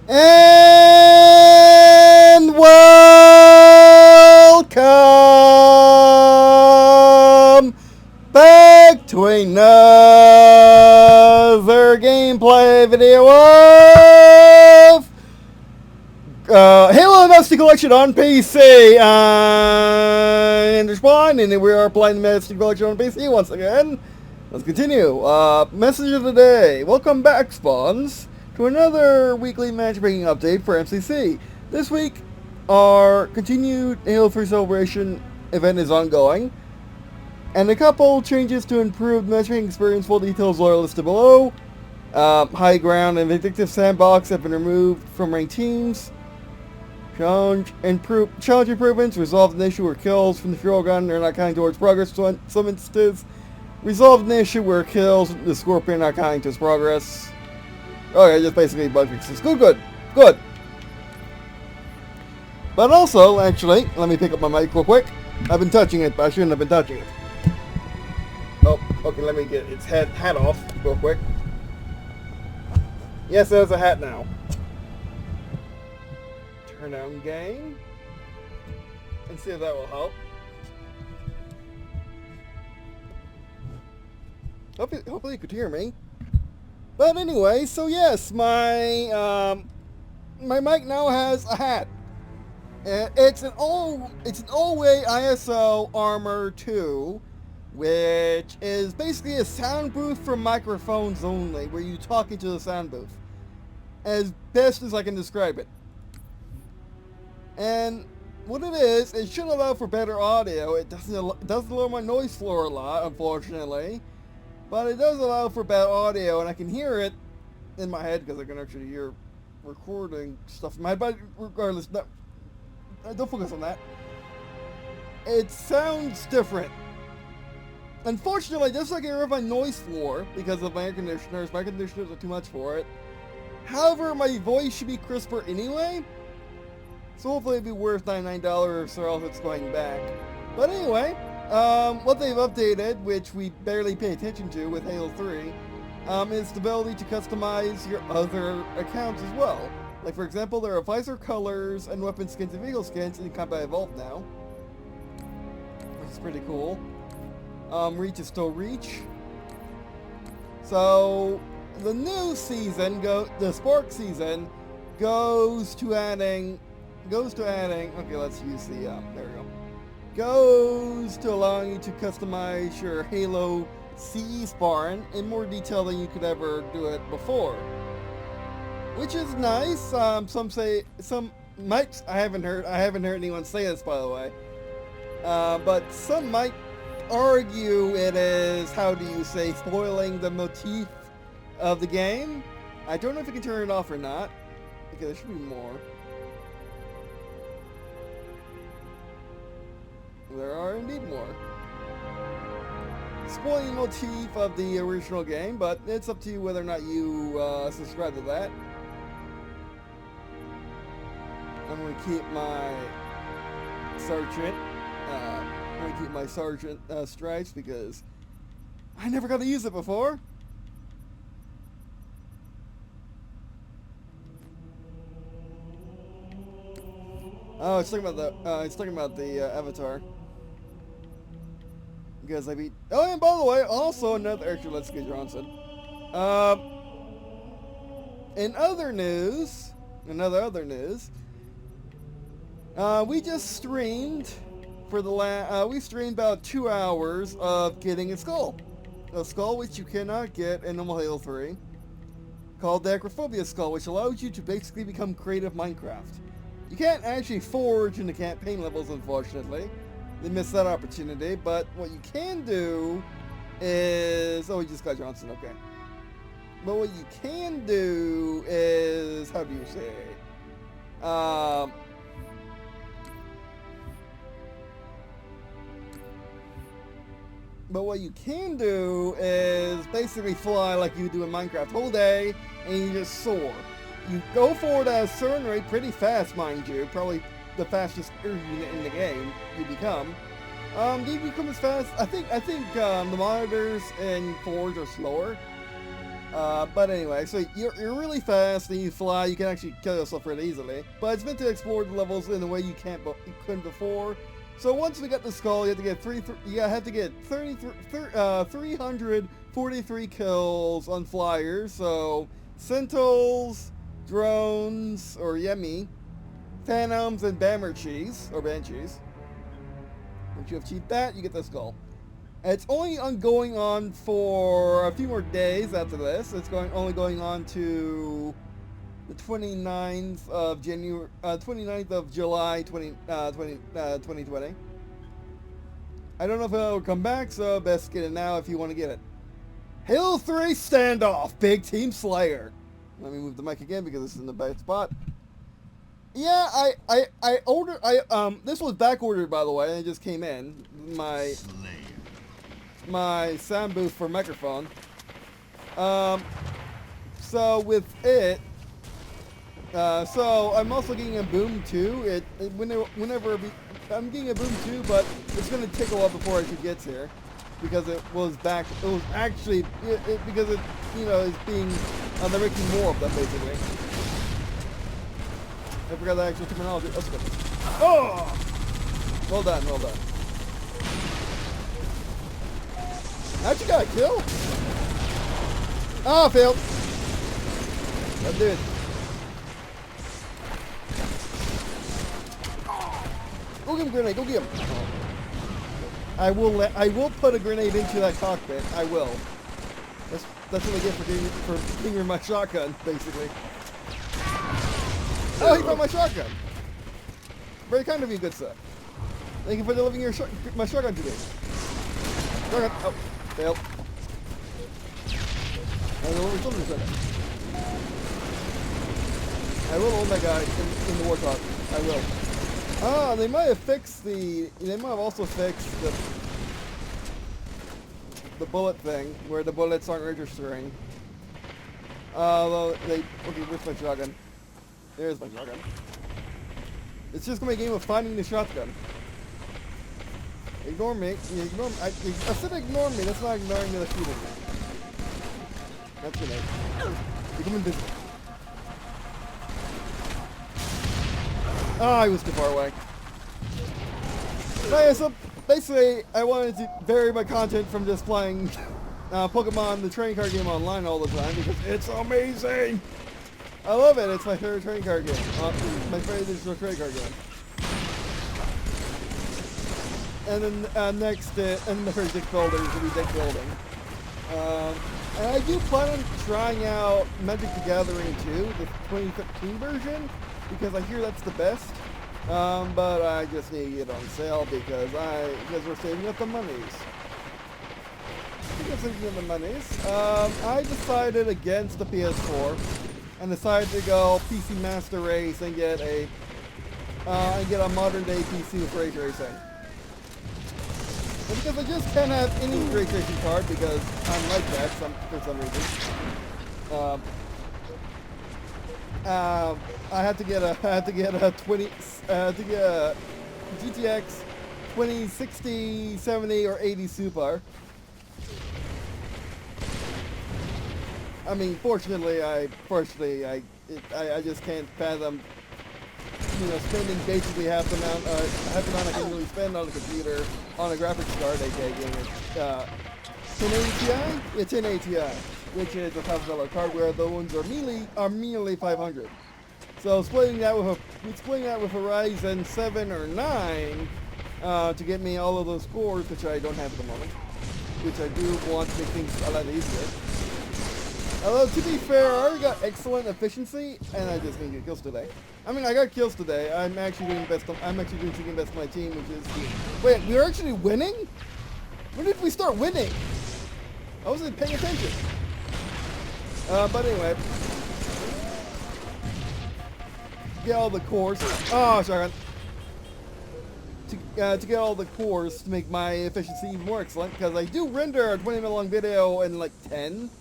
And welcome back to another gameplay video of Halo Master Collection on PC. And Respawn, and we are playing the Master Collection on PC once again. Let's continue. Message of the day. Welcome back, Spawns, to another weekly matchmaking update for MCC. This week, our continued Halo 3 Celebration event is ongoing, and a couple changes to improve matchmaking experience. Full details are listed below. High Ground and Vindictive Sandbox have been removed from ranked teams. Challenge improvements. Resolved an issue where kills from the fuel gun are not counting towards progress. Some instances. Resolved an issue where kills the Scorpion are not counting towards progress. Okay, just basically bug fixes. Good. But also, actually, let me pick up my mic real quick. I've been touching it, but I shouldn't have been touching it. Oh, okay, let me get its hat off real quick. Yes, there's a hat now. Turn down gain. And see if that will help. Hopefully you could hear me. But anyway, so yes, my mic now has a hat. It's an all-way ISO Armor 2, which is basically a sound booth for microphones only, where you talk into the sound booth, as best as I can describe it. And what it is, it should allow for better audio. It doesn't lower my noise floor a lot, unfortunately. But it does allow for bad audio, and I can hear it in my head because I can actually hear recording stuff in my head. But regardless, don't focus on that. It sounds different. Unfortunately, just like I hear my noise floor because of my air conditioners. My conditioners are too much for it. However, my voice should be crisper anyway. So hopefully it'll be worth $99 or else it's going back. But anyway, what they've updated, which we barely pay attention to with Halo 3, is the ability to customize your other accounts as well. Like, for example, there are visor colors and weapon skins and vehicle skins in Combat Evolved now, which is pretty cool. Reach is still Reach. So, the new season, the Spark season, goes to adding, okay, let's use the, there we go. Goes to allowing you to customize your Halo CE spawn in more detail than you could ever do it before, which is nice. Some might. I haven't heard anyone say this, by the way. But some might argue it is, how do you say, spoiling the motif of the game. I don't know if you can turn it off or not, because there should be more. There are indeed more. Spoiling motif of the original game, but it's up to you whether or not you subscribe to that. I'm going to keep my Sergeant stripes because I never got to use it before. Oh, it's talking about the avatar. Because I beat. Oh, and by the way, also another. Actually, let's get Johnson. In other news, we just streamed for the we streamed about 2 hours of getting a skull which you cannot get in normal Halo 3, called the Acrophobia skull, which allows you to basically become creative Minecraft. You can't actually forge in the campaign levels, unfortunately. They missed that opportunity, but what you can do is... Oh, we just got Johnson, okay. But what you can do is... How do you say? But what you can do is basically fly like you do in Minecraft whole day, and you just soar. You go forward at a certain rate, pretty fast, mind you. Probably the fastest unit in the game you become. Do you become as fast? I think the monitors in Forge are slower. But anyway, so you're really fast and you fly. You can actually kill yourself really easily. But it's meant to explore the levels in a way you couldn't before. So once we got the skull, you have to get 343 kills on flyers. So Sentinels, drones or Yemi, Phantoms, and Banshees. Once you have achieved that, you get the skull. And it's only going on for a few more days after this. It's only going on to the 29th of July 2020. I don't know if it'll come back, so best get it now if you want to get it. Halo 3 Standoff, Big Team Slayer. Let me move the mic again because this is in the bad spot. Yeah, I ordered. This was back ordered, by the way, and it just came in. My sound booth for microphone. So with it, so I'm also getting a boom too. I'm getting a boom too, but it's gonna take a while before it gets here because it was actually because it is being they're making more of them basically. I forgot the actual terminology. That's good. Oh, well done. Actually got a kill. Ah, failed. That dude. Go get him, grenade. Go get him. I will put a grenade into that cockpit. I will. That's what I get for fingering my shotgun, basically. Oh, he brought my shotgun. Very kind of you, good sir. Thank you for delivering my shotgun to me. Shotgun. Oh, failed. I will hold that guy in the warthog. I will. Ah, they might have also fixed the bullet thing where the bullets aren't registering. Okay, where's my shotgun? There's my shotgun. It's just gonna be a game of finding the shotgun. Ignore me. I said ignore me. That's not ignoring me. That's shooting me. That's grenade. Become invisible. Ah, I was too far away. So, yeah, so basically, I wanted to vary my content from just playing Pokemon, the trading card game online all the time because it's amazing. I love it. It's my favorite trading card game. My favorite digital trading card game. And then next, and the first deck builders will be deck building. And I do plan on trying out Magic the Gathering 2, the 2015 version, because I hear that's the best. But I just need to get it on sale because we're saving up the monies. I decided against the PS4 and decided to go PC Master Race and get a modern day PC with ray tracing. And because I just can't have any ray tracing card because I'm like that for some reason. I had to get a GTX 2060, 70, or 80 Super. I mean, fortunately, I just can't fathom, spending basically half the amount I can really spend on a computer on a graphics card, aka gaming. 1080 Ti? Yeah, 1080 Ti, which is a $1,000 card, where the ones are merely 500. So splitting that with a Ryzen 7 or 9 to get me all of those cores, which I don't have at the moment, which I do want to make things a lot easier. Although, to be fair, I already got excellent efficiency, and I just didn't get kills today. I mean, I got kills today. I'm actually doing second best on my team, which is... Wait, we're actually winning? When did we start winning? I wasn't paying attention. But anyway. Get all the cores. Oh, sorry. To get all the cores to make my efficiency even more excellent, because I do render a 20-minute long video in like 10.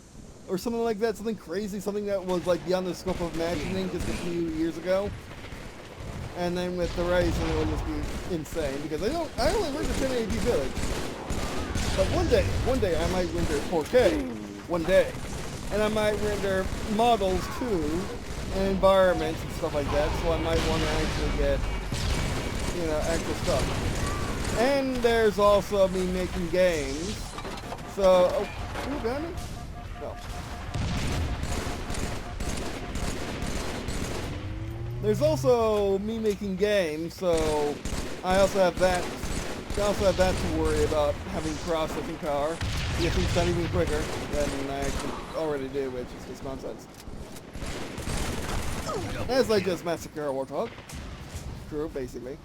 Or something like that, something crazy, something that was like beyond the scope of imagining just a few years ago. And then with the Ryzen, it would just be insane because I only render 1080p footage. But one day I might render 4K. One day. and I might render models too, and environments and stuff like that, so I might want to actually get, you know, actual stuff. And there's also me making games, so, oh, who got me? No. There's also me making games, so I also have that. I also have that to worry about, having processing power. You think it's done even quicker than I actually already do, which is just nonsense. As I just massacre a warthog. True, basically.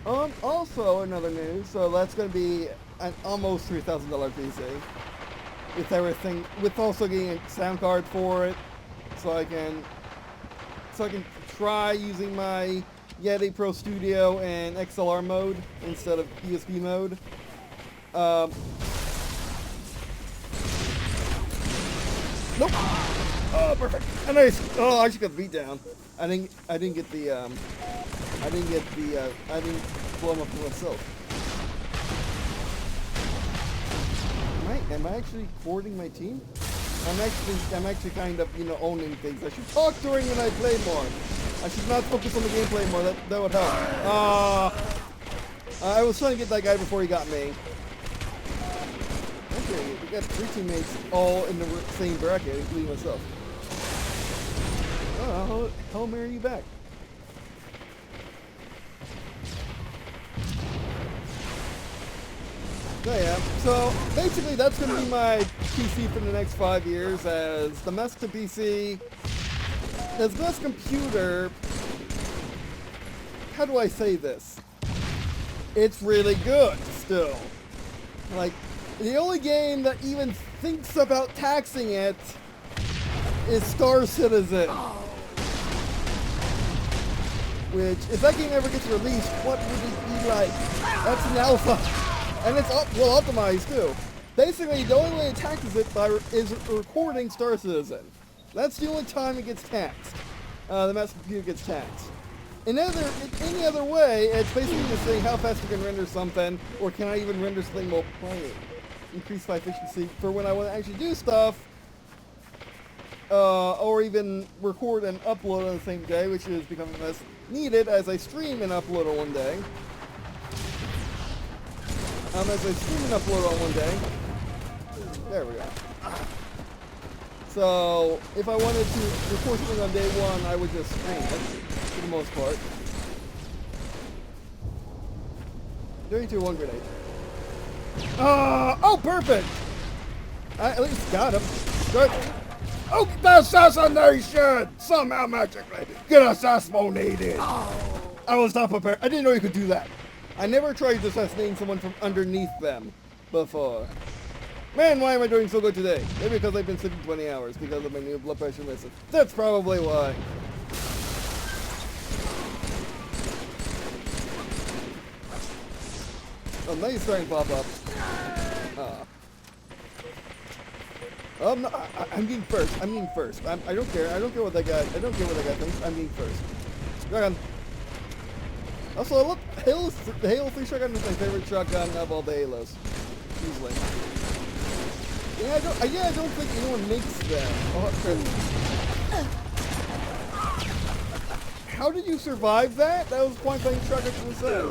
Also another news, so that's going to be an almost $3,000 PC. With everything, with also getting a sound card for it, so I can try using my Yeti Pro Studio in XLR mode instead of USB mode. Nope. Oh, perfect. And nice. Oh, I just got the beat down. I didn't get the I didn't blow him up to myself. Am I actually boarding my team? I'm actually kind of, you know, owning things. I should talk during when I play more. I should not focus on the gameplay more. That would help. I was trying to get that guy before he got me. Okay, we got 3 teammates all in the same bracket, including myself. Oh, how am I you back? So yeah, so basically that's going to be my PC for the next 5 years, as the master PC, as best computer. How do I say this? It's really good still. Like, the only game that even thinks about taxing it is Star Citizen. Which, if that game ever gets released, what would it be like? That's an alpha. And it's well optimized too. Basically, the only way it taxes it is recording Star Citizen. That's the only time it gets taxed. The master computer gets taxed. In any other way, it's basically just saying how fast you can render something, or can I even render something while playing. Increase my efficiency for when I want to actually do stuff, or even record and upload on the same day, which is becoming less needed as I stream and upload on one day. As I stream and upload on one day. There we go. So, if I wanted to record something on day 1, I would just stream it, for the most part. 32-1 grenade. Oh, perfect! I at least got him. Good. Oh, the assassination! Somehow magically, get assassinated! I was not prepared. I didn't know you could do that. I never tried assassinating someone from underneath them before. Man, why am I doing so good today? Maybe because I've been sleeping 20 hours because of my new blood pressure medicine. That's probably why. Oh, now you're starting to pop up. No, I'm being first. I'm being first. I don't care. I don't care what that guy. I don't care what that guy thinks. I'm being first. Shotgun. Also, look, the Halo 3 shotgun is my favorite shotgun of all the Halos. Easily. Yeah, I don't think anyone makes them. Oh, how did you survive that? That was point blank shotgun from the set.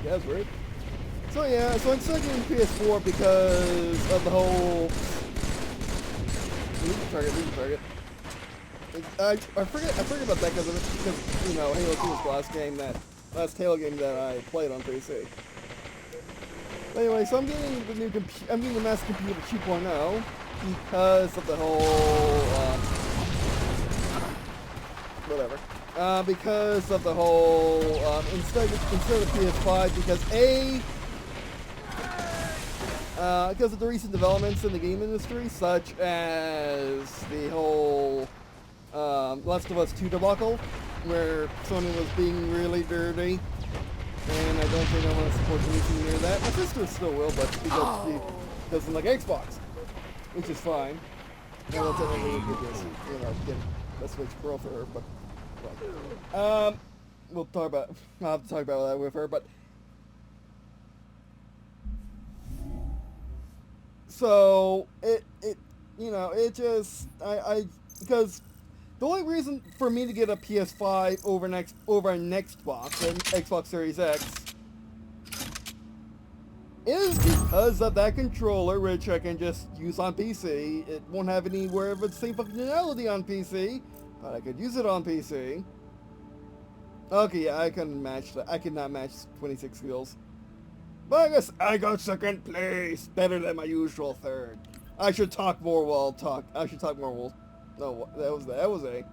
Yeah, that's weird. So yeah, so I'm still getting PS4 because of the whole... Leave the target. I forget about that because you know, Halo 2 was the last Halo game that I played on PC. But anyway, so I'm getting the master computer 2.0 because of the whole whatever. Because of the whole instead of PS5, because of the recent developments in the game industry, such as the whole Last of Us 2 debacle, where Sony was being really dirty, and I don't think I want to support anything near that. My sister still will, but because she doesn't like Xbox, which is fine. I will technically get this, you know, get a Switch Pro for her, but well. I'll have to talk about that with her, but So because the only reason for me to get a PS5 over an Xbox and Xbox Series X is because of that controller, which I can just use on PC. It won't have anywhere of the same functionality on PC, but I could use it on PC. Okay, yeah, I couldn't match that. I could not match 26 skills. But I guess I got second place, better than my usual third. I should talk more while I should talk more while. No, that was A.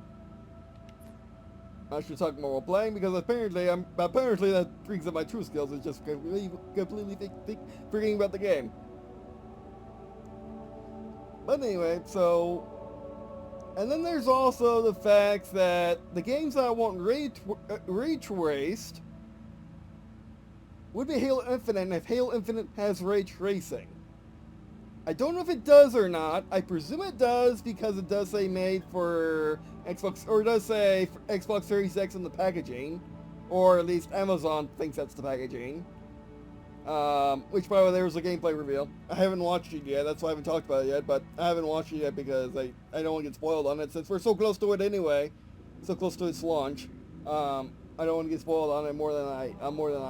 I should talk more while playing because apparently that brings up my true skills. Is just completely forgetting about the game. But anyway, so. And then there's also the fact that the games that I want ray traced would be Halo Infinite, and if Halo Infinite has ray tracing. I don't know if it does or not. I presume it does because it does say made for Xbox, or it does say for Xbox Series X in the packaging, or at least Amazon thinks that's the packaging. Which, by the way, there was a gameplay reveal. I haven't watched it yet, that's why I haven't talked about it yet, but I haven't watched it yet because I don't want to get spoiled on it, since we're so close to it anyway, so close to its launch. I don't want to get spoiled on it more than I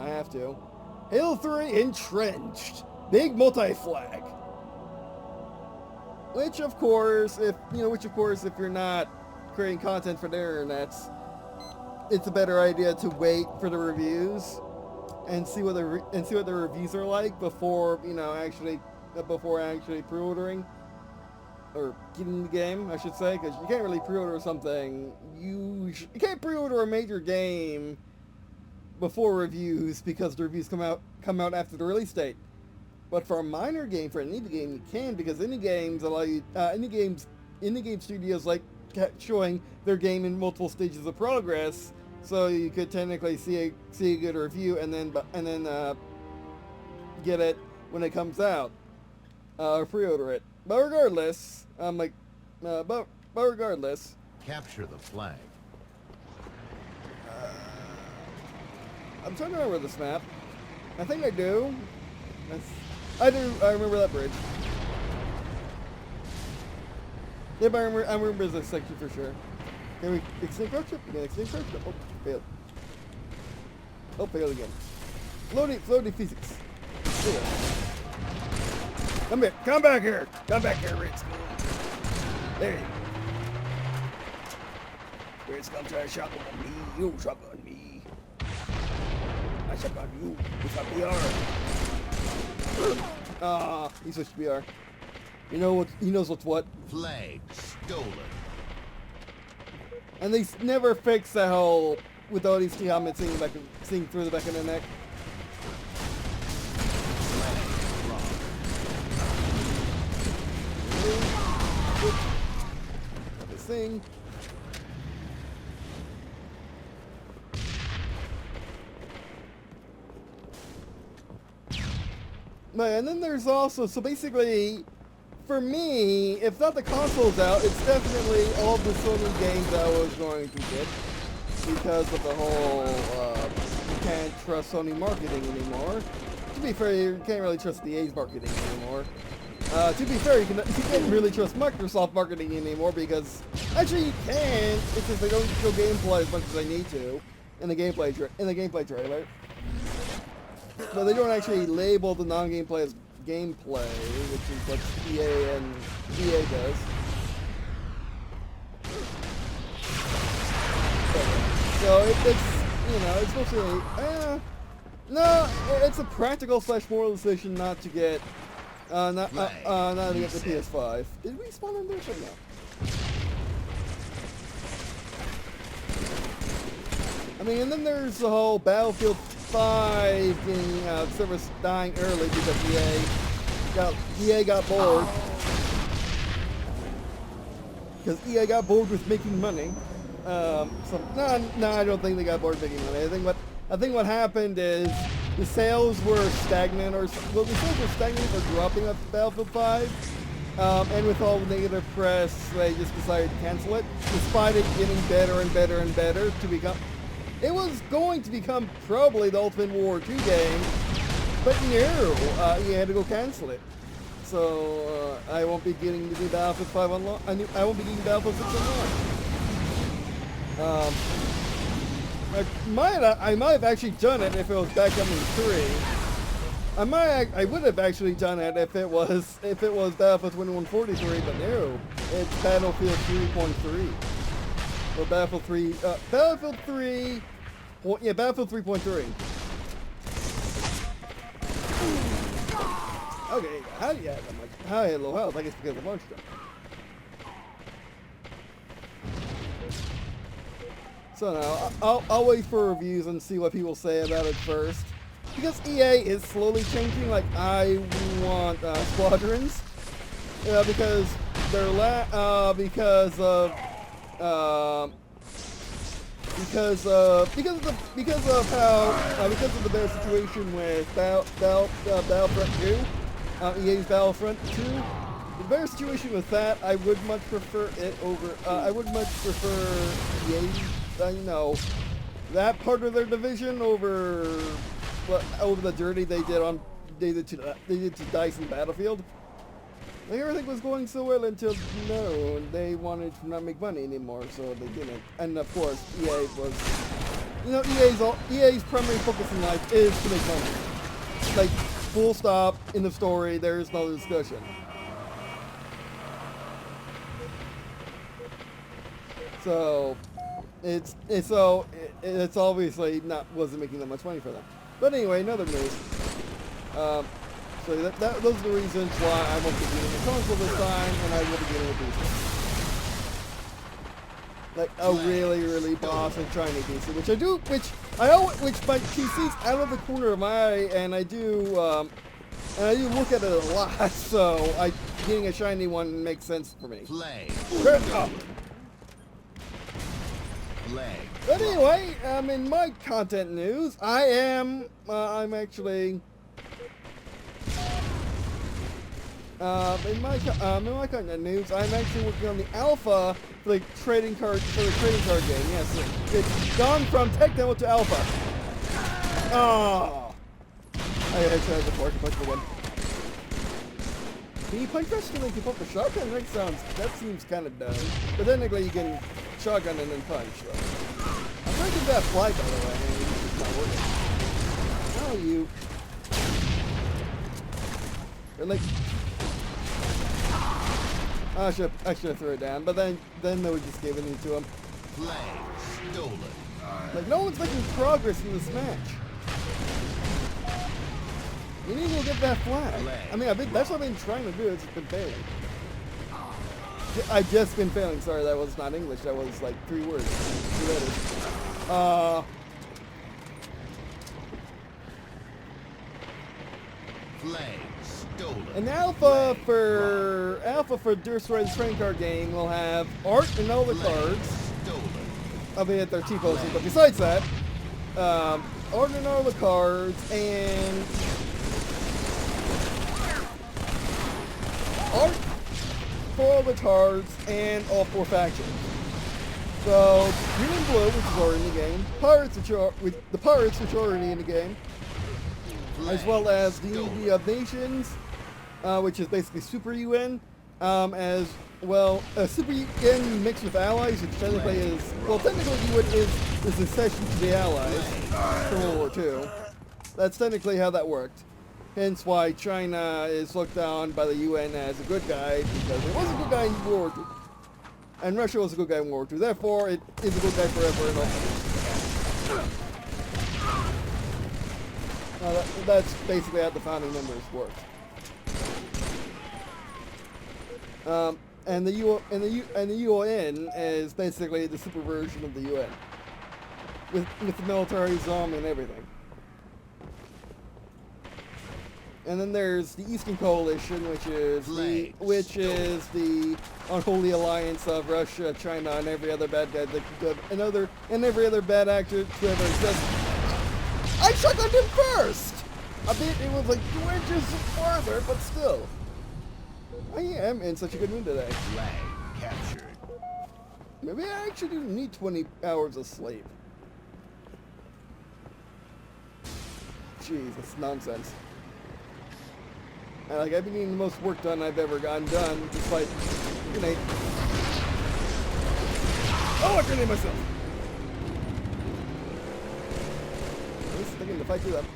have to. Halo 3 Entrenched, big multi-flag. Which of course, if you're not creating content for the internet, it's a better idea to wait for the reviews and see what the reviews are like before actually pre-ordering or getting the game, I should say, because you can't really pre-order something. You can't pre-order a major game before reviews because the reviews come out after the release date. But for a minor game, for an indie game, you can, because indie games allow you indie game studios like showing their game in multiple stages of progress. So you could technically see a good review and then get it when it comes out, or pre-order it. But regardless, Capture the flag. I'm trying to remember this map. I think I do. I remember that bridge. Yep, I remember this section for sure. Can we extinct road trip? Oh, failed. Oh, failed again. Floaty physics. Come back here, Ritz. There you go. Ritz, come try to shotgun me. You shotgun me. I shotgun you. It's a BR. He switched BR. You know what? He knows what's what. Flag stolen. And they never fix that whole with ODST helmet seeing through the back of the neck. This thing. And then there's also, so basically, for me, if not the console's out, it's definitely all the Sony games I was going to get, because of the whole, you can't trust Sony marketing anymore. To be fair, you can't really trust EA's marketing anymore. To be fair, you can't really trust Microsoft marketing anymore, because, actually you can, it's just they don't show gameplay as much as they need to in the gameplay trailer. But they don't actually label the non-gameplay as gameplay, which is what EA does. So it's mostly, no, it's a practical / moral decision not to get, not to get the PS5. Did we spawn in there or no? I mean, and then there's the whole Battlefield 5 getting service dying early because EA got bored. Because EA got bored with making money. No, I don't think they got bored making money. I think what happened is the sales were stagnant, or dropping of Battlefield 5. And with all the negative press, they just decided to cancel it, despite it getting better and better and better to become. It was going to become probably the Ultimate War 2 game, but no, you had to go cancel it. so I won't be getting the new Battlefield 5 on launch. I won't be getting Battlefield 6 on launch. I might have actually done it if it was Backcoming 3. I would have actually done it if it was Battlefield 2143, but no, it's Battlefield 3.3 or Battlefield 3. Battlefield 3. Yeah, Battlefield 3.3. Okay, how do you have that much? How you had low health? I guess because of Longshore. So now I'll wait for reviews and see what people say about it first. Because EA is slowly changing. Like I want squadrons because they're because of the bad situation with Battlefront 2, EA's Battlefront 2. The better situation with that, I would much prefer it over. I would much prefer EA's, that part of their division over the dirty they did to DICE and Battlefield. Like everything was going so well until they wanted to not make money anymore, so they didn't. And of course, EA was, EA's primary focus in life is to make money. Like full stop in the story. There is no discussion. So it's obviously wasn't making that much money for them. But anyway, another news. So those are the reasons why I won't be getting a console this time, and I will be getting a PC. Like a really, really boss and shiny PC, which my PC's out of the corner of my eye, and I do look at it a lot. So getting a shiny one makes sense for me. But anyway, in my content news, I'm actually. In my content news, I'm actually working on the alpha for the trading card game. Yes, it's gone from tech demo to alpha. Oh, I actually had the fork punch again. Can you punch faster than you can pump a shotgun? That seems kind of dumb. But technically, you can shotgun and then punch. So. I'm trying to get that flag by the way. It's not working. How are you? You're like. I should have threw it down, but then they would just give it to him. Flag stolen. Like no one's making progress in this match. You need to go get that flag. I mean, that's what I've been trying to do. It's just been failing. I've just been failing. Sorry, that was not English. That was like 3 words, 2 letters. Flag stolen. An alpha for Durst-Red's trading card game will have art and all the cards. Albeit they're T-poses, but besides that, art and all the cards and art for all the cards and all 4 factions. So Green and Blue, which is already in the game, Pirates, which are already in the game, as well as the Unity of Nations, which is basically Super UN, as well Super UN mixed with Allies, which technically UN is the succession to the Allies from World War II. That's technically how that worked. Hence why China is looked on by the UN as a good guy, because it was a good guy in World War II. And Russia was a good guy in World War II. Therefore, it is a good guy forever and always. That's basically how the founding members worked. And the UN is basically the super version of the UN, with the military, zombie, and everything. And then there's the Eastern Coalition, which is the unholy alliance of Russia, China, and every other bad guy and every other bad actor to ever exist. I shotgunned him first! I mean, it was like 2 inches farther, but still. I am in such a good mood today. Flag captured. Maybe I actually do need 20 hours of sleep. Jeez, that's nonsense. Like, I've been getting the most work done I've ever gotten done, despite grenade. Oh, I grenade myself! At least I get to fight through them.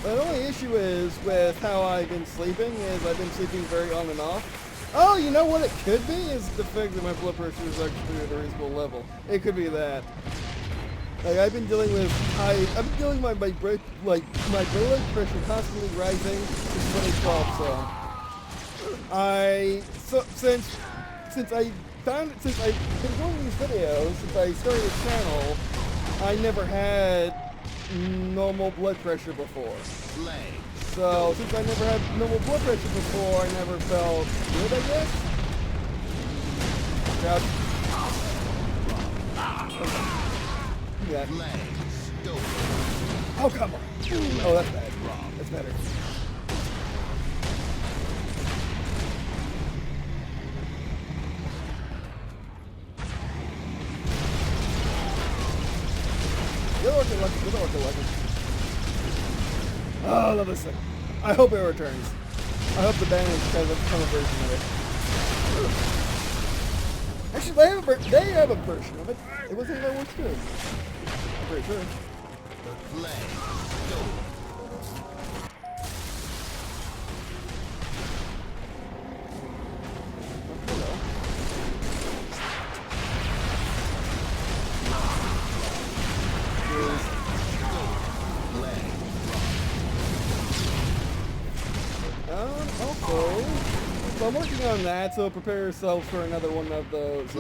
The only issue is with how I've been sleeping is I've been sleeping very on and off. Oh, you know what it could be? Is the fact that my blood pressure is actually at a reasonable level. It could be that. Like, I've been dealing with my blood pressure constantly rising since 2012. Since I've been doing these videos, since I started the channel, I never had normal blood pressure before. So since I never had normal blood pressure before, I never felt good, I guess. Yeah. Oh, come on. Oh, that's bad. That's better. Good working, Lucky. Good working, Lucky. Oh, I love this thing. I hope it returns. I hope the bandage has a version of it. Actually, they have a version of it. It wasn't that works good. I'm pretty sure. So I'm working on that, so prepare yourself for another one of those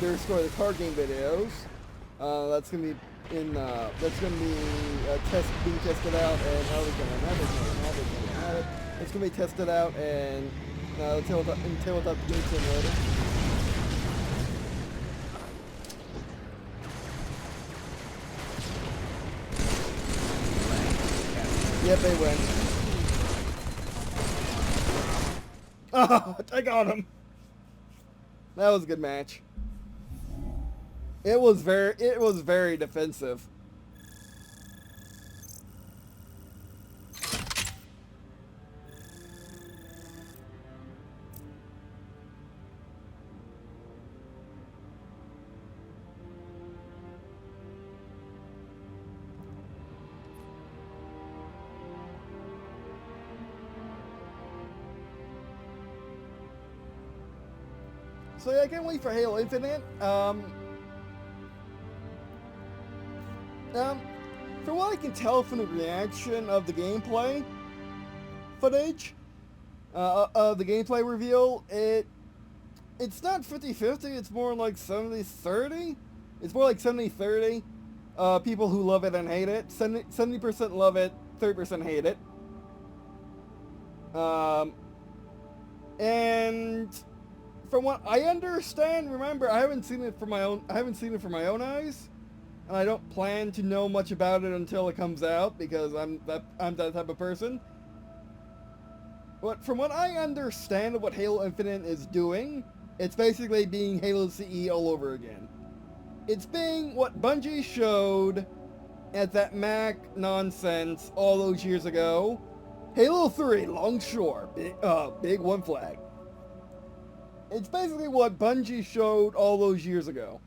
their Story the Card Game videos. That's gonna be being tested out, and it's gonna be tested out and Tabletop Game Simulator. Yep, they win. Oh, I got him. That was a good match. It was very defensive. So yeah, I can't wait for Halo Infinite. From what I can tell from the reaction of the gameplay footage, of the gameplay reveal, it's not 50-50, it's more like 70-30. It's more like 70-30. People who love it and hate it. 70% love it, 30% hate it. And from what I understand, remember, I haven't seen it for my own eyes, and I don't plan to know much about it until it comes out because I'm that type of person. But from what I understand of what Halo Infinite is doing, it's basically being Halo CE all over again. It's being what Bungie showed at that Mac nonsense all those years ago. Halo 3, Longshore, big one flag. It's basically what Bungie showed all those years ago.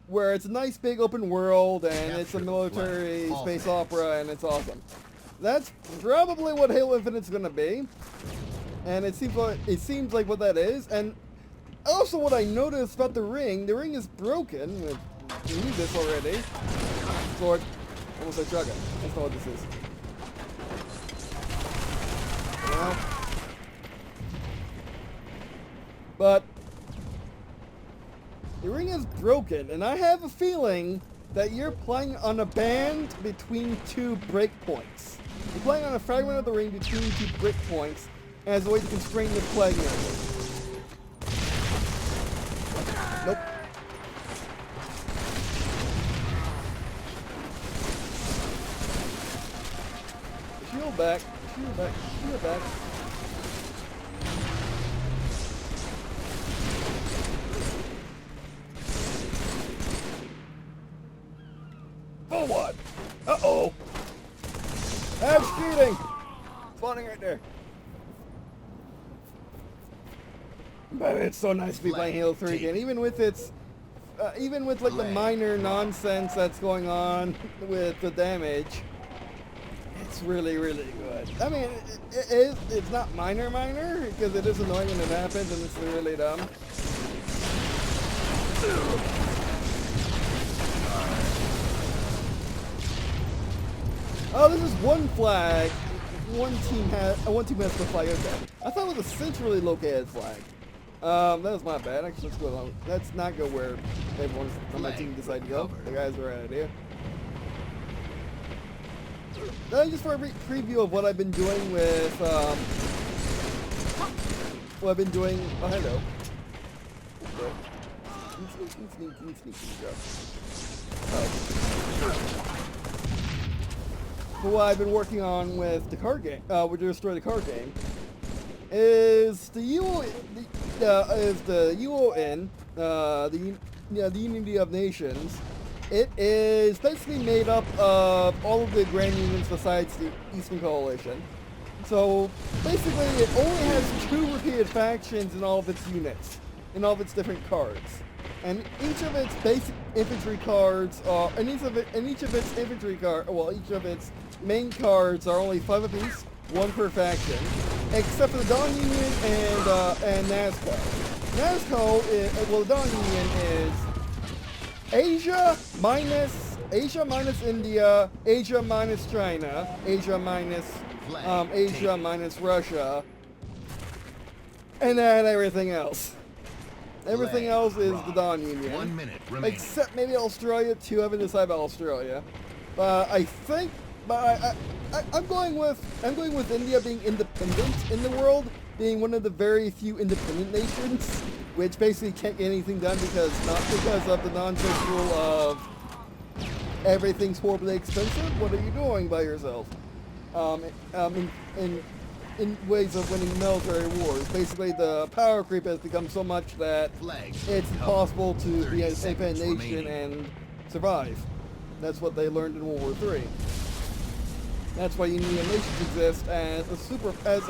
Where it's a nice big open world and it's a military space opera and it's awesome. That's probably what Halo Infinite's gonna be. And it seems like what that is. And also what I noticed about the ring is broken. We knew this already. Sword. Almost like shotgun. That's not what this is. Well, but the ring is broken, and I have a feeling that you're playing on a band between two breakpoints. You're playing on a fragment of the ring between two breakpoints as a way to constrain the play area. Nope. Shield back. Shield back. Shield back. Forward! Uh-oh! spawning right there. But it's so nice to be playing Halo 3 again, even with its, even with like the minor nonsense that's going on with the damage. It's really, really good. I mean, it's not minor, because it is annoying when it happens and it's really dumb. Oh, this is one flag. One team has the flag. Okay. I thought it was a centrally located flag. That was my bad. Actually, let's go along. Let's not go where everyone on my team decided to go. The guys were right idea. Just for a preview of what I've been doing with, what I've been doing. Oh, hello. What I've been working on with the card game, with the Destroy the Card game, is the UN, the Unity of Nations. It is basically made up of all of the Grand Unions besides the Eastern Coalition. So basically, it only has 2 repeated factions in all of its units, in all of its different cards, and each of its basic infantry cards are, each of its main cards are only 5 apiece, 1 per faction, except for the Dawn Union and NASCO. NASCO, the Dawn Union is Asia minus India, Asia minus China, Asia minus Russia, and then everything else. Everything else is the Dawn Union. 1 minute remaining. Except maybe Australia too. I haven't decided about Australia, but I think, I'm going with India being independent in the world, being one of the very few independent nations, which basically can't get anything done because of the nonsense rule of everything's horribly expensive. What are you doing by yourself? In ways of winning military wars, basically the power creep has become so much that it's impossible to be an independent nation and survive. That's what they learned in World War III. That's why Unity of Nations exists as as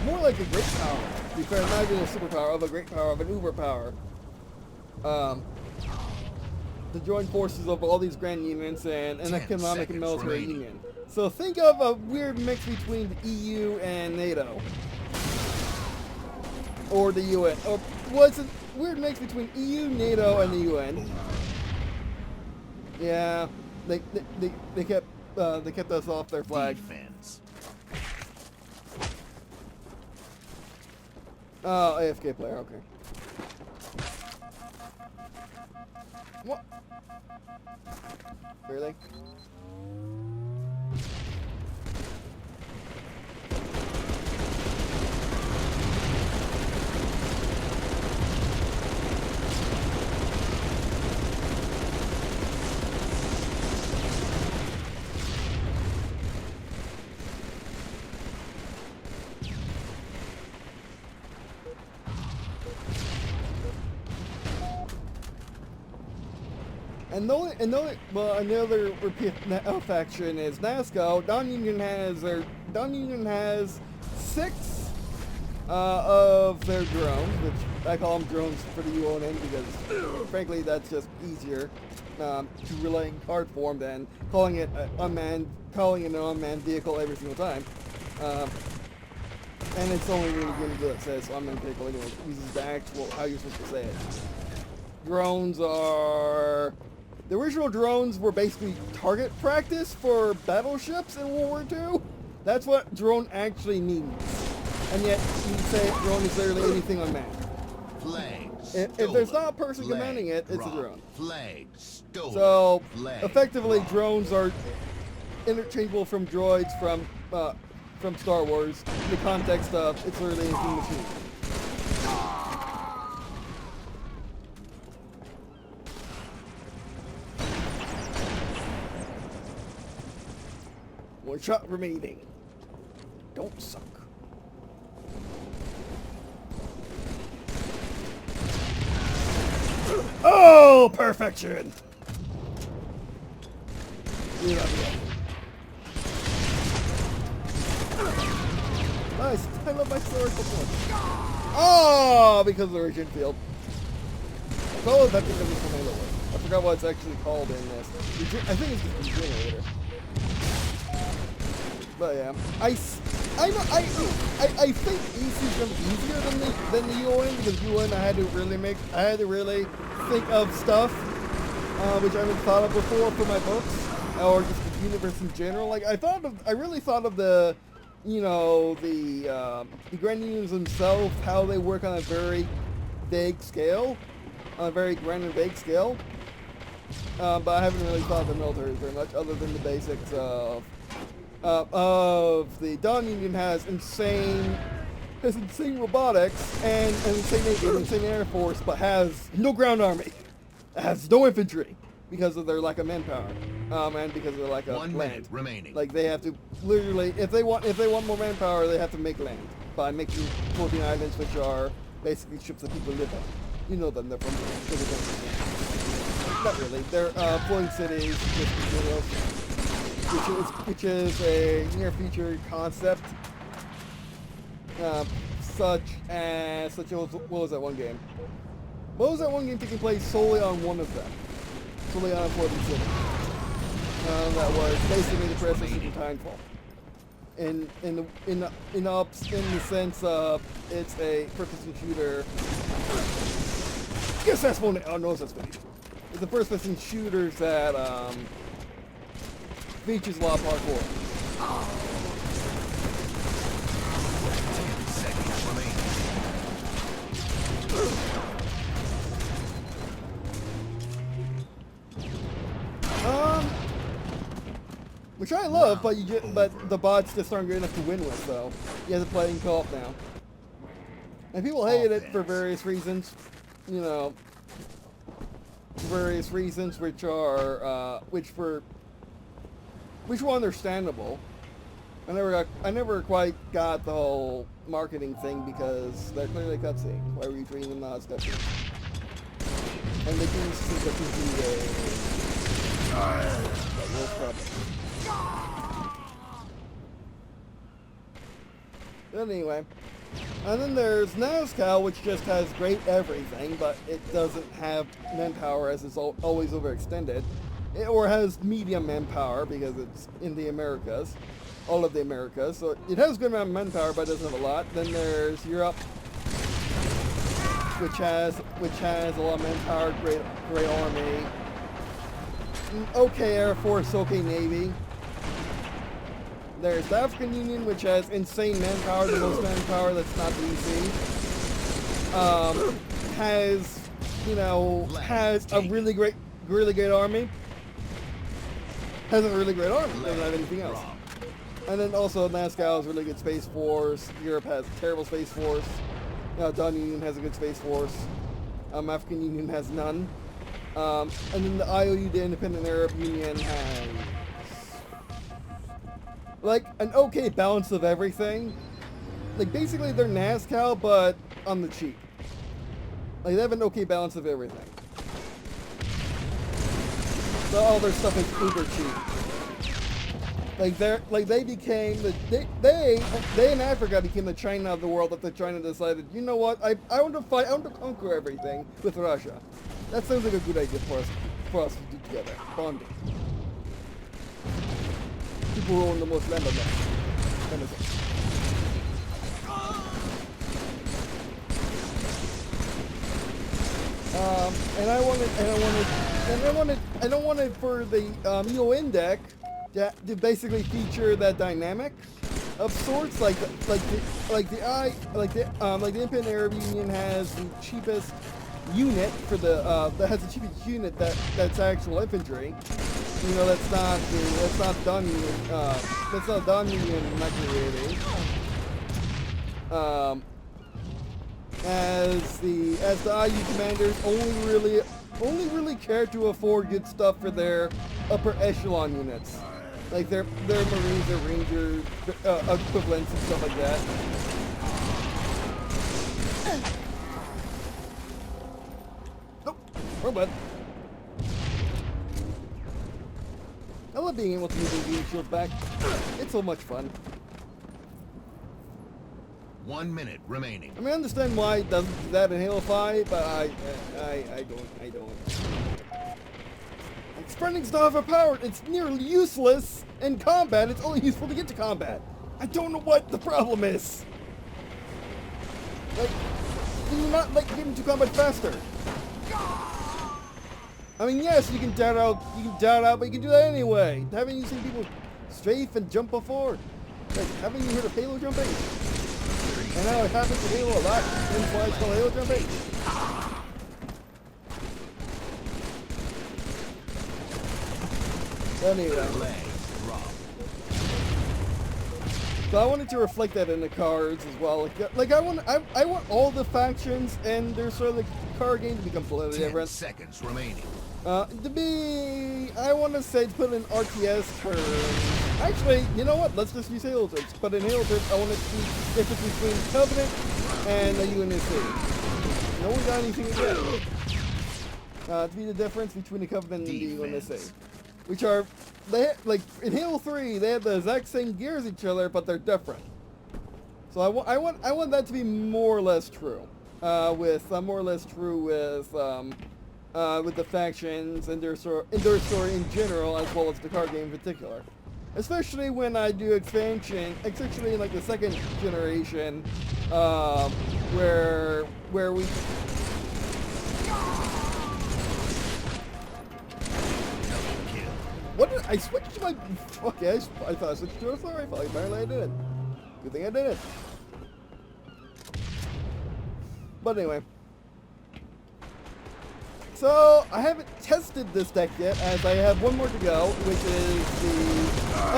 more like a great power. To be fair, not even a superpower, of a great power, of an uber power. The joint forces of all these grand unions and an economic and military union. So think of a weird mix between the EU and NATO. Or the UN. Or it's a weird mix between EU, NATO, and the UN. Yeah, they kept us off their flag. Defense. Oh, AFK player, okay. What? Really? Another repeat faction is NASCO. Dawn Union has 6 of their drones, which I call them drones for the UON because, frankly, that's just easier to relay in card form than calling it an unmanned vehicle every single time. And it's only really good that says unmanned vehicle anyway. It uses the actual how you're supposed to say it. Drones are. The original drones were basically target practice for battleships in World War II. That's what drone actually means. And yet, you say drone is literally anything unmanned. If there's not a person commanding it, it's a drone. So, effectively, drones are interchangeable from droids from Star Wars in the context of it's literally anything machine. One shot remaining. Don't suck. Oh, perfection! We love you. Nice. I love my story so much. Oh, because of the Regent Field. Oh, that because it's from Halo. I forgot what it's actually called in this. I think it's just Regenerator. But yeah, I think EC is gonna be easier than the UN, because UN I had to really think of stuff which I haven't thought of before for my books or just the universe in general. Like I really thought of the, you know, the Grand Unions themselves, how they work on a very vague scale, on a very grand and vague scale. But I haven't really thought of the military very much, other than the basics of the Dawn Union has insane robotics and insane Navy, insane Air Force, but has no ground army, has no infantry because of their lack of manpower, and because of their lack of 1 land. minute remaining. Like they have to literally, if they want more manpower, they have to make land by making floating islands, which are basically ships that people live on. You know them, they're from not really. They're floating cities, which is a near future concept, such as what was that one game? What was that one game taking place solely on one of them, solely on a floating city? That was basically the predecessor to Timefall. In the sense of it's a first-person shooter. Yes, that's one. Oh no, that's one. It's the first-person shooters that features a lot of parkour. 10 seconds remaining. Which I love, but the bots just aren't good enough to win with, so you have to play in co-op now. And people hate it for various reasons, you know, various reasons which were understandable. I never quite got the whole marketing thing, because they're clearly cutscenes. Why were you treating them not as cutscenes? And they can see cutscenes a real problem. But anyway, and then there's NASCAL, which just has great everything, but it doesn't have manpower, as it's always overextended, or has medium manpower because it's in the Americas, all of the Americas. So it has a good amount of manpower, but it doesn't have a lot. Then there's Europe, which has a lot of manpower, great army, okay Air Force, okay Navy. There's the African Union, which has insane manpower, the most manpower that's not DC. Has a really great army. Has a really great army, doesn't have anything else. And then also NASCAL has a really good Space Force. Europe has a terrible Space Force. Dawn Union has a good Space Force. African Union has none. And then the IOU, the Independent Arab Union, has like an okay balance of everything. Like basically they're NASCAL, but on the cheap. Like they have an okay balance of everything. So all their stuff is uber cheap. They in Africa became the China of the world after China decided, you know what, I want to conquer everything with Russia. That sounds like a good idea for us to do together. Bonding. People who own the most land on that. Kind of thing. And I wanted for the UN deck to basically feature that dynamic of sorts, like the Independent Arab Union has the cheapest unit for the that's actual infantry. You know, that's not Dawn Union. That's not Dawn Union microwaving. As the IU commanders only really care to afford good stuff for their upper echelon units, like their Marines, their Rangers, equivalents and stuff like that. Nope, wrong button. I love being able to move the shield back. It's so much fun. 1 minute remaining. I mean, I understand why it doesn't do that in Halo 5, but I don't. Expanding's not overpowered. It's nearly useless in combat. It's only useful to get to combat. I don't know what the problem is. Like, can you not like get into combat faster? I mean, yes, you can doubt out, but you can do that anyway. Haven't you seen people strafe and jump before? Like, haven't you heard of Halo jumping? And now it happens to Halo a lot. That's why it's called Halo jumping. Anyway. So I wanted to reflect that in the cards as well. Like I want all the factions and their sort of the card game to become completely different. 10 seconds remaining. I want to say to put in RTS terms. Actually, you know what? Let's just use Halo terms. But in Halo terms, I want it to be the difference between Covenant and the UNSC. No one got anything again. To be the difference between the Covenant and the UNSC. Which are, like, in Halo 3, they have the exact same gears as each other, but they're different. So I want that to be more or less true. With the factions and their story in general, as well as the card game in particular. Especially when I do expansion, especially in like the second generation, where we. What did I switched to my? Okay, I thought I switched to a assault rifle. Apparently I didn't. Good thing I didn't. But anyway. So I haven't tested this deck yet, as I have one more to go, which is the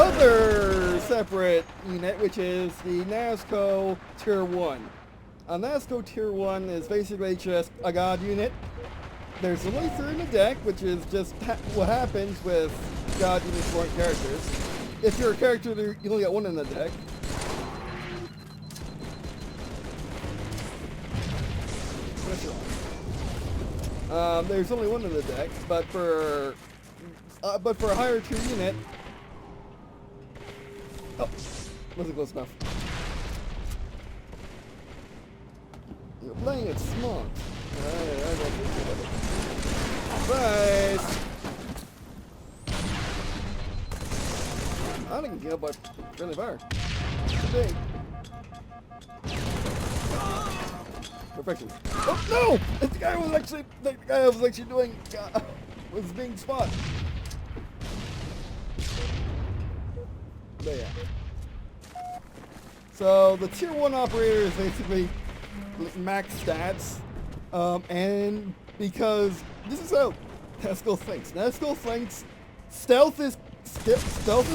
other separate unit, which is the NASCO Tier 1. A NASCO Tier 1 is basically just a god unit. There's only 3 in the deck, which is just what happens with god units foreign characters. If you're a character, you only got 1 in the deck. There's only 1 in the deck, but for a higher tier unit, oh, wasn't close enough. You're playing it smart. Surprise! I didn't get up by really far. Today. Perfection. Oh no! The guy was actually doing was being spot. But yeah. So the tier 1 operator is basically max stats, and because this is how NASCO thinks. NASCO thinks stealth is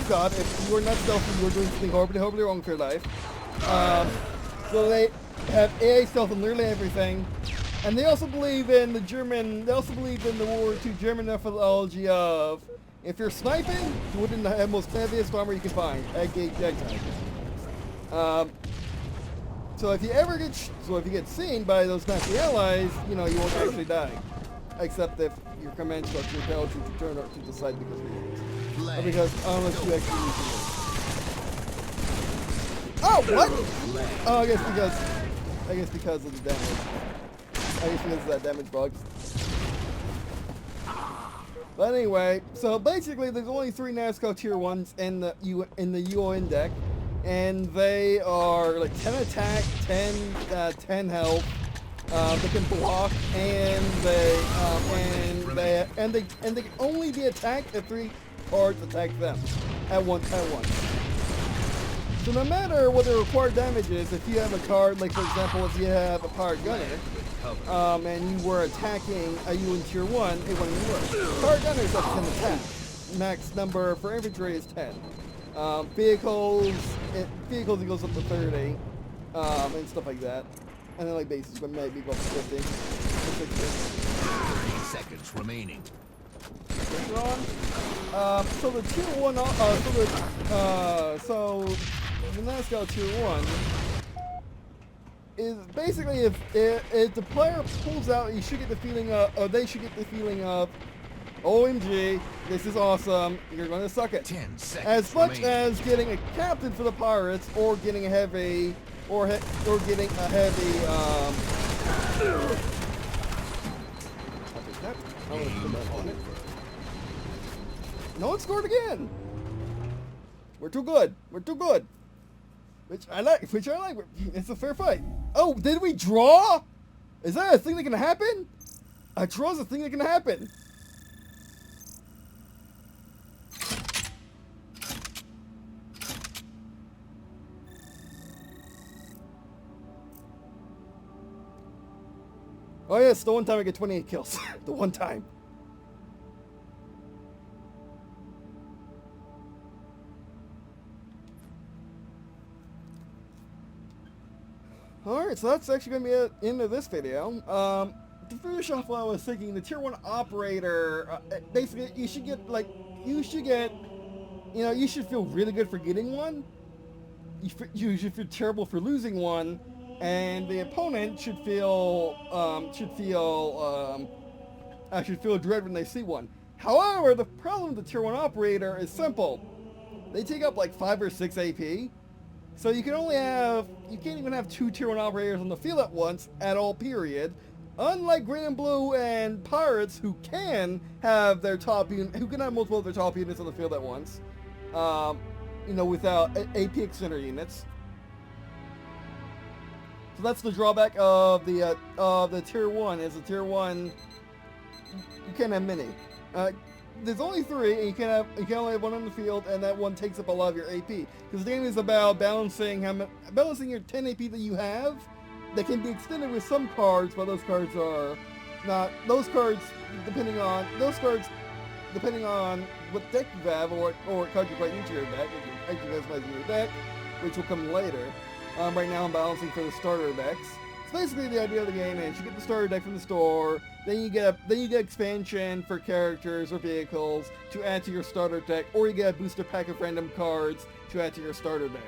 god. If you are not stealthy, you are doing something horribly wrong with your life. So they have AI stealth in literally everything, and they also believe in the World War II German methodology of if you're sniping, do it in the most heaviest armor you can find, at gauge time. So if you get seen by those Nazi allies, you know you won't actually die, except if your command structure tells you to turn to the side because we lose, or because unless you actually use it. Oh, what? Oh, I guess because of the damage. I guess because of that damage bug. But anyway, so basically there's only 3 NASCO tier 1s in the UON deck, and they are like 10 attack, 10 health. They can block, and they can only be attacked if 3 cards attack them at once. So no matter what the required damage is, if you have a card, like for example, if you have a powered gunner, and you were attacking a UN tier 1, it wouldn't work. Powered gunners have 10 attack. Max number for infantry is 10. Vehicles it goes up to 30, and stuff like that. And then like bases, but maybe go up to 50. 30 seconds remaining. So the tier 1, so the NASCO tier 1 is basically if the player pulls out, you should get the feeling of, or they should get the feeling of, OMG, this is awesome, you're going to suck it. 10 seconds as much remaining. as getting a captain for the Pirates or getting a heavy or getting a heavy. I'll take that. I'm gonna put that on it. No one scored again. We're too good. We're too good. Which I like. It's a fair fight. Oh, did we draw? Is that a thing that can happen? A draw is a thing that can happen. Oh yes, the one time I get 28 kills. The one time. Alright, so that's actually going to be the end of this video. To finish off what I was thinking, the Tier 1 operator, basically you should feel really good for getting one. You should feel terrible for losing one. And the opponent should feel dread when they see one. However, the problem with the Tier 1 operator is simple. They take up like 5 or 6 AP. So you can't even have 2 Tier 1 operators on the field at once, at all, period. Unlike Green&Blue and Pirates, who can have multiple of their top units on the field at once. Without AP extender units. So that's the drawback of the Tier 1, is the Tier 1, you can't have many. There's only 3, and you can only have one on the field, and that one takes up a lot of your AP. Because the game is about balancing your 10 AP that you have, that can be extended with some cards, but those cards are not, depending on what deck you have, or what card you put into your deck, if you're actually customizing your deck, which will come later. Right now I'm balancing for the starter decks. So basically the idea of the game is you get the starter deck from the store, then you get expansion for characters or vehicles to add to your starter deck, or you get a booster pack of random cards to add to your starter deck.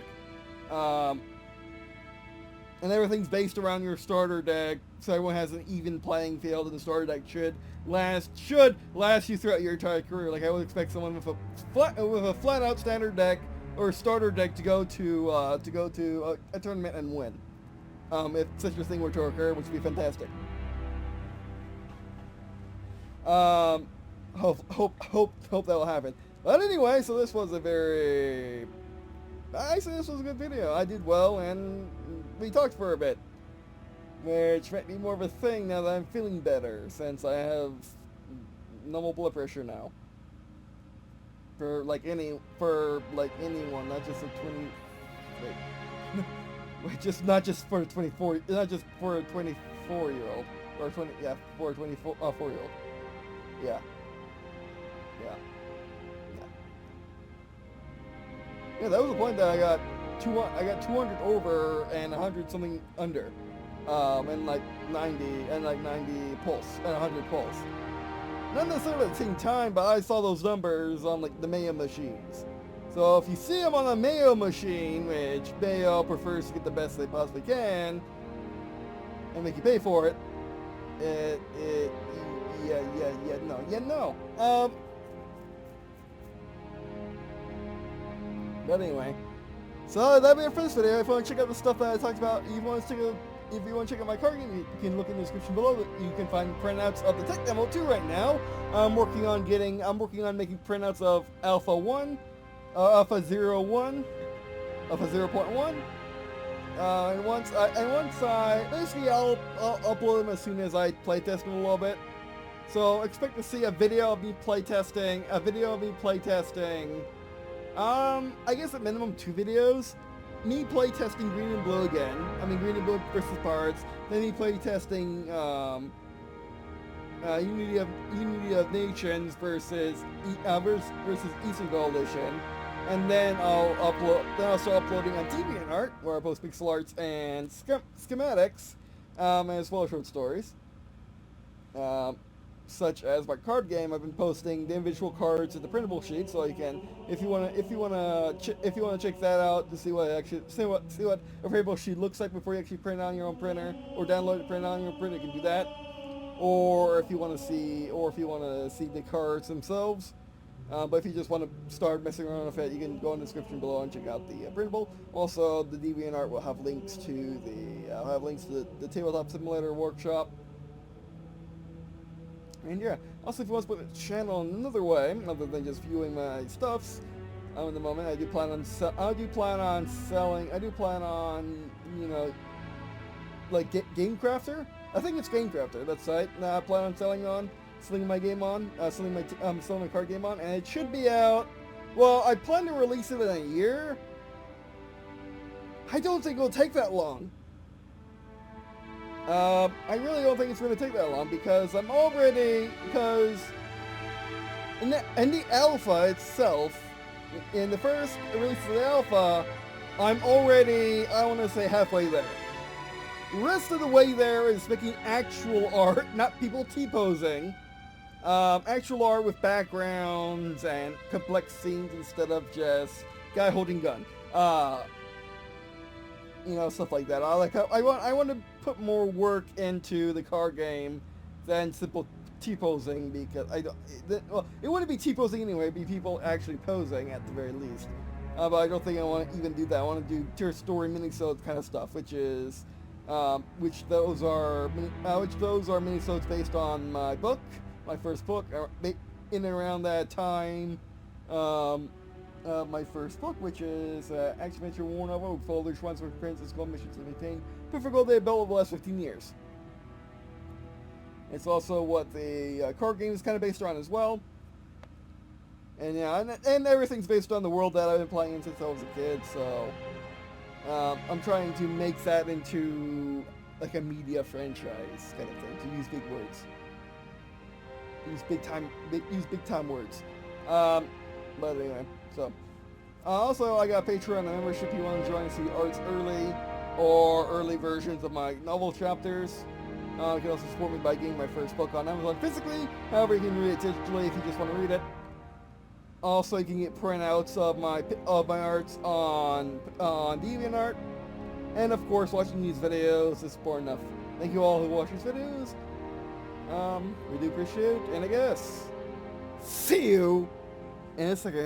And everything's based around your starter deck, so everyone has an even playing field, and the starter deck should last you throughout your entire career. Like I would expect someone with a flat out standard deck or starter deck to go to a tournament and win, if such a thing were to occur, which would be fantastic. Hope that will happen. But anyway, so this was a good video. I did well, and we talked for a bit, which might be more of a thing now that I'm feeling better, since I have normal blood pressure now. For anyone, not just a 20. Wait, not just for a 24-year-old, or 20. Yeah, for a 4-year-old. Yeah. Yeah, that was the point that I got 200 over and 100 something under, and like 90 pulse and 100 pulse. Not necessarily at the same time, but I saw those numbers on like the Mayo machines. So if you see them on a Mayo machine, which Mayo prefers to get the best they possibly can, and make you pay for it, no. But anyway, so that'll be it for this video. If you want to check out the stuff that I talked about, if you want to check out my card game, you can look in the description below. You can find printouts of the tech demo too right now. I'm working on making printouts of Alpha 1, Alpha 01, Alpha 0.1. And once basically I'll upload them as soon as I playtest them a little bit. So expect to see a video of me playtesting. I guess at minimum 2 videos. Me playtesting Green&Blue again. I mean Green&Blue versus Pirates. Then me playtesting Unity of Nations versus Eastern Coalition. And then I'll start uploading on Deviant Art, where I post pixel arts and schematics, as well as short stories. Such as my card game, I've been posting the individual cards in the printable sheet, so you can, if you wanna check that out to see what a printable sheet looks like before you actually print it on your own printer, or download it, print it on your printer, you can do that. Or if you wanna see the cards themselves, But if you just want to start messing around with it, you can go in the description below and check out the printable. Also, the Deviant Art will have links to the Tabletop Simulator workshop. And yeah, also if you want to support the channel in another way, other than just viewing my stuffs, in the moment I do plan on selling. I do plan on, you know, like Game Crafter. I think it's Game Crafter. That's right. I plan on selling my game on, selling my card game on, and it should be out. Well, I plan to release it in a year. I don't think it'll take that long. I really don't think it's going to take that long because in the alpha itself, in the first release of the alpha, I'm already, I want to say, halfway there. The rest of the way there is making actual art, not people T-posing. Actual art with backgrounds and complex scenes instead of just guy holding gun. You know, stuff like that. I want to put more work into the card game than simple T-posing because well, it wouldn't be T-posing anyway. It'd be people actually posing at the very least. But I don't think I want to even do that. I want to do tier story minisodes kind of stuff, which those are minisodes based on my book, my first book, in and around that time. My first book, which is Action Adventure War Novel, with folders, ones with prints, gold missions to maintain. Perfect goal they built over the last 15 years. It's also what the card game is kind of based on as well. And yeah, and everything's based on the world that I've been playing since I was a kid, so I'm trying to make that into like a media franchise kind of thing, to use big words. Use big time words. But anyway, so also I got Patreon membership. If you want to join and see arts early or early versions of my novel chapters. You can also support me by getting my first book on Amazon physically. However, you can read it digitally if you just want to read it. Also, you can get printouts of my arts on DeviantArt. And of course, watching these videos is important enough. Thank you all who watch these videos. We do appreciate it, and I guess see you in a second.